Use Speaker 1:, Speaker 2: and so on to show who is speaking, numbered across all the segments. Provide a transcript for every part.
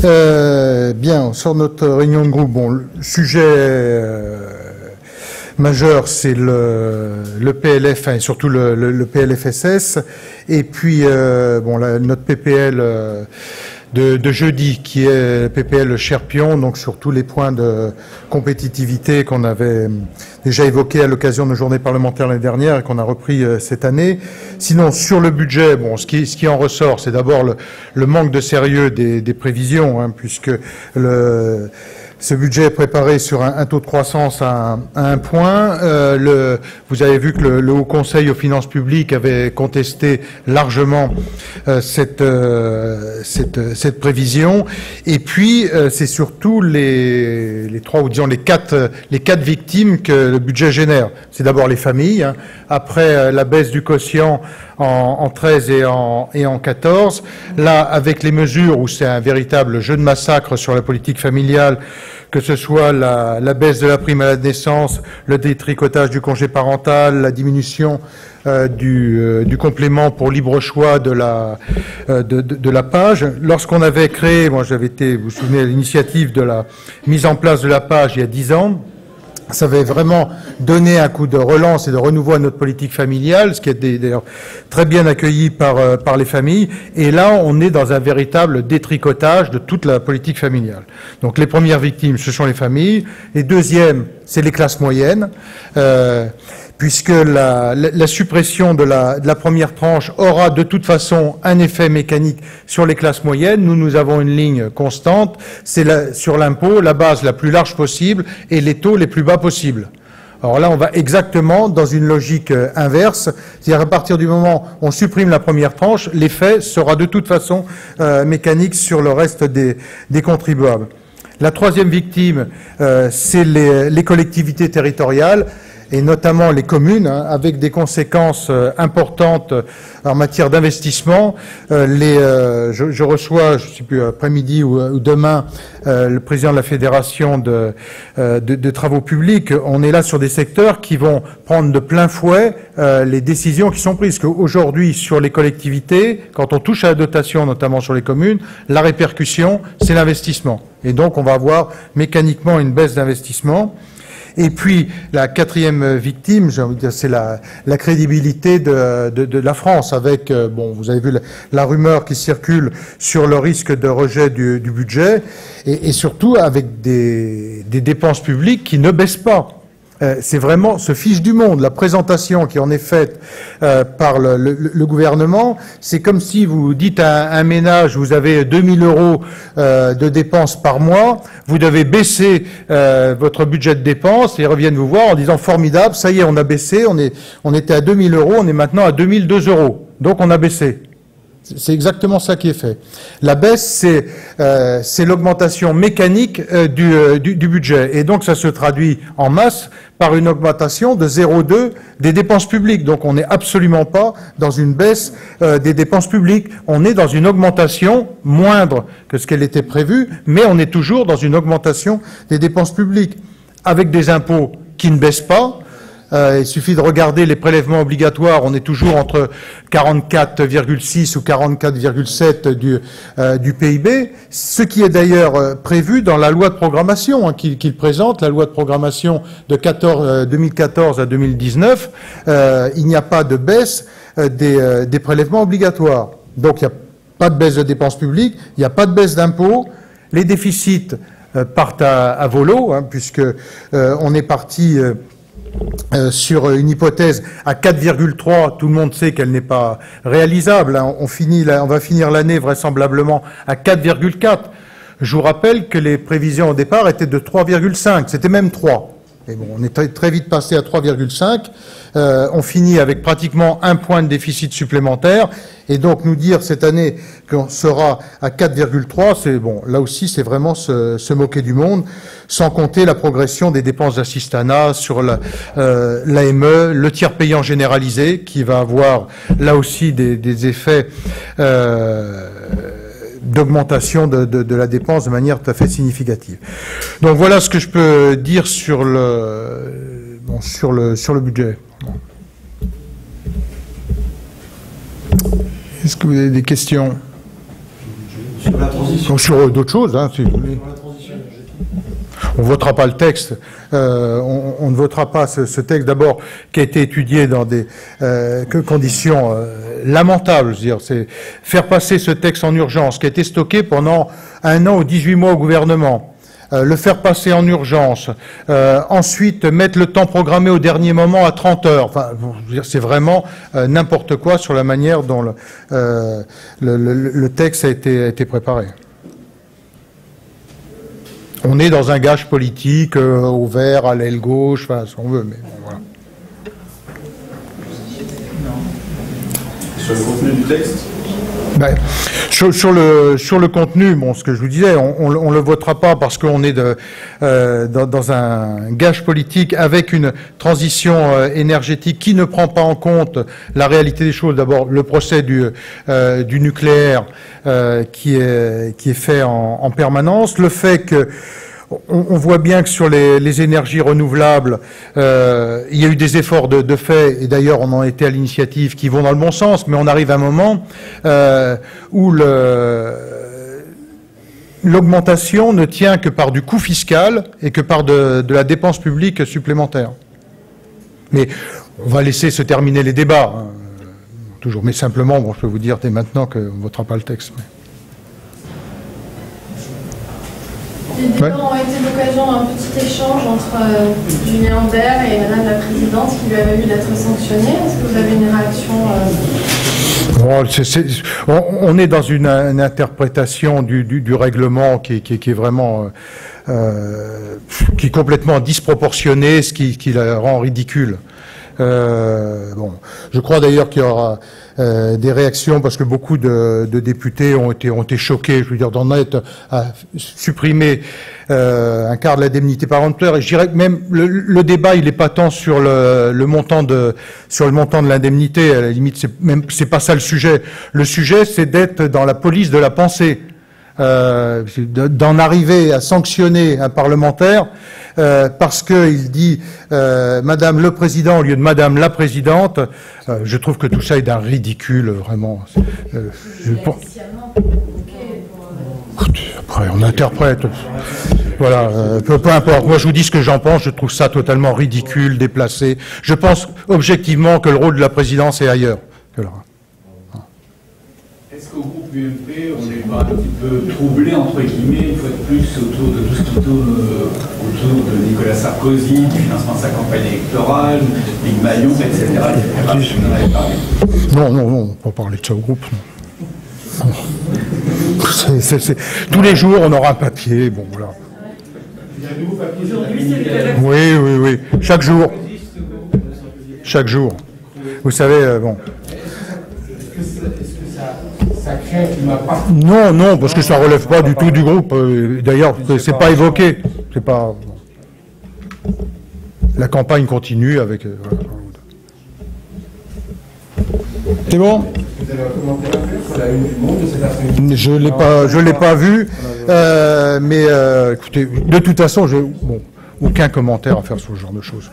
Speaker 1: Bien, sur notre réunion de groupe, bon, le sujet majeur, c'est le PLF, et surtout le PLFSS, et puis bon, notre PPL de jeudi, qui est PPL Cherpion, donc sur tous les points de compétitivité qu'on avait déjà évoqués à l'occasion de nos journées parlementaires l'année dernière et qu'on a repris cette année. Sinon, sur le budget, bon, ce qui en ressort, c'est d'abord le manque de sérieux des prévisions, hein, puisque ce budget est préparé sur un taux de croissance à 1 point. Vous avez vu que le Haut Conseil aux finances publiques avait contesté largement cette prévision. Et puis, c'est surtout les trois, ou disons les quatre victimes que le budget génère. C'est d'abord les familles, hein, après la baisse du quotient en 13 et en 14. Là, avec les mesures où c'est un véritable jeu de massacre sur la politique familiale, que ce soit la baisse de la prime à la naissance, le détricotage du congé parental, la diminution du complément pour libre choix de la PAJE. Lorsqu'on avait créé, moi j'avais été, vous vous souvenez, à l'initiative de la mise en place de la PAJE il y a 10 ans, ça avait vraiment donné un coup de relance et de renouveau à notre politique familiale, ce qui est d'ailleurs très bien accueilli par les familles. Et là, on est dans un véritable détricotage de toute la politique familiale. Donc les premières victimes, ce sont les familles. Les deuxièmes, c'est les classes moyennes. Puisque la suppression de la première tranche aura de toute façon un effet mécanique sur les classes moyennes. Nous avons une ligne constante, c'est sur l'impôt, la base la plus large possible et les taux les plus bas possibles. Alors là, on va exactement dans une logique inverse, c'est-à-dire à partir du moment où on supprime la première tranche, l'effet sera de toute façon mécanique sur le reste des contribuables. La troisième victime, c'est les collectivités territoriales, et notamment les communes, hein, avec des conséquences importantes en matière d'investissement. Je reçois, je ne sais plus, après-midi ou demain, le président de la Fédération de travaux publics. On est là sur des secteurs qui vont prendre de plein fouet les décisions qui sont prises. Parce qu'aujourd'hui, sur les collectivités, quand on touche à la dotation, notamment sur les communes, la répercussion, c'est l'investissement. Et donc, on va avoir mécaniquement une baisse d'investissement. Et puis, la quatrième victime, j'ai envie de dire, c'est la crédibilité de la France, avec, bon, vous avez vu la rumeur qui circule sur le risque de rejet du budget, et surtout avec des dépenses publiques qui ne baissent pas. C'est vraiment ce fiche du monde, la présentation qui en est faite par le gouvernement. C'est comme si vous dites à un ménage, vous avez 2000 € de dépenses par mois, vous devez baisser votre budget de dépenses, et ils reviennent vous voir en disant formidable, ça y est, on a baissé, on était à 2000 €, on est maintenant à 2002 €. Donc on a baissé. C'est exactement ça qui est fait. La baisse, c'est l'augmentation mécanique du budget. Et donc, ça se traduit en masse par une augmentation de 0,2 des dépenses publiques. Donc, on n'est absolument pas dans une baisse des dépenses publiques. On est dans une augmentation moindre que ce qu'elle était prévue, mais on est toujours dans une augmentation des dépenses publiques, avec des impôts qui ne baissent pas. Il suffit de regarder les prélèvements obligatoires, on est toujours entre 44,6 ou 44,7 du PIB, ce qui est d'ailleurs prévu dans la loi de programmation qu'il présente, la loi de programmation de 2014 à 2019. Il n'y a pas de baisse des prélèvements obligatoires. Donc il n'y a pas de baisse de dépenses publiques, il n'y a pas de baisse d'impôts, les déficits partent à volo, hein, puisque on est parti sur une hypothèse à 4,3, tout le monde sait qu'elle n'est pas réalisable. Hein. On va finir l'année vraisemblablement à 4,4. Je vous rappelle que les prévisions au départ étaient de 3,5, c'était même 3. Et bon, on est très vite passé à 3,5. On finit avec pratiquement 1 point de déficit supplémentaire. Et donc nous dire cette année qu'on sera à 4,3, c'est bon. Là aussi, c'est vraiment se moquer du monde, sans compter la progression des dépenses d'assistanat sur l'AME, le tiers payant généralisé, qui va avoir là aussi des effets d'augmentation de la dépense de manière tout à fait significative. Donc voilà ce que je peux dire sur le budget. Est-ce que vous avez des questions ?
Speaker 2: Sur la transition.
Speaker 1: Donc sur d'autres choses, hein, si vous voulez.
Speaker 2: Sur la transition énergétique.
Speaker 1: On ne votera pas le texte. On ne votera pas ce texte, d'abord, qui a été étudié dans des conditions lamentables. Je veux dire, c'est faire passer ce texte en urgence, qui a été stocké pendant 1 an ou 18 mois au gouvernement. Le faire passer en urgence, ensuite mettre le temps programmé au dernier moment à 30 heures. Enfin, je veux dire, c'est vraiment n'importe quoi sur la manière dont le texte a été préparé. On est dans un gage politique, au vert, à l'aile gauche, enfin, ce qu'on veut, mais bon, voilà.
Speaker 3: Sur le contenu du texte?
Speaker 1: Ben, sur le contenu, bon, ce que je vous disais, on le votera pas parce qu'on est dans un gage politique avec une transition énergétique qui ne prend pas en compte la réalité des choses. D'abord, le procès du nucléaire qui est fait en permanence, le fait que on voit bien que sur les énergies renouvelables, il y a eu des efforts de fait, et d'ailleurs on en était à l'initiative, qui vont dans le bon sens, mais on arrive à un moment où l'augmentation ne tient que par du coût fiscal et que par de la dépense publique supplémentaire. Mais on va laisser se terminer les débats, hein, toujours. Mais simplement, bon, je peux vous dire dès maintenant qu'on ne votera pas le texte. Mais...
Speaker 4: Les débats ont été l'occasion d'un petit échange entre Julien Aubert et Madame la Présidente qui lui avait vu d'être sanctionné. Est-ce que vous avez une réaction
Speaker 1: on est dans une interprétation du règlement qui est vraiment qui est complètement disproportionnée, ce qui la rend ridicule. Bon, je crois d'ailleurs qu'il y aura des réactions parce que beaucoup de députés ont été choqués, je veux dire, d'en être à supprimer un quart de l'indemnité parlementaire. Et je dirais que même le débat, il n'est pas tant sur le montant de l'indemnité. À la limite, c'est pas ça le sujet. Le sujet, c'est d'être dans la police de la pensée. D'en arriver à sanctionner un parlementaire parce qu'il dit Madame le Président au lieu de Madame la Présidente, je trouve que tout ça est d'un ridicule, vraiment. Après, on interprète. Voilà, peu importe. Moi, je vous dis ce que j'en pense. Je trouve ça totalement ridicule, déplacé. Je pense objectivement que le rôle de la présidence est ailleurs que là.
Speaker 5: Est-ce qu'au groupe UMP, on n'est pas un petit peu troublé, entre guillemets, une fois de plus, autour de tout ce qui tourne autour de Nicolas Sarkozy, du financement de sa campagne électorale, Big Maillon, etc. Vous en avez parlé.
Speaker 1: Non, on ne peut pas parler de ça au groupe. Non. Tous les jours, on aura un papier, bon, voilà. Oui. Chaque jour. Chaque jour. Vous savez, bon... Non, parce que ça ne relève pas du tout du groupe. D'ailleurs, c'est pas évoqué. C'est pas. La campagne continue avec. C'est bon.
Speaker 2: Vous avez un commentaire à faire sur la une du Monde de cet après-midi?
Speaker 1: Je l'ai pas vu, mais écoutez, de toute façon, aucun commentaire à faire sur ce genre de choses.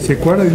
Speaker 2: C'est quoi la une?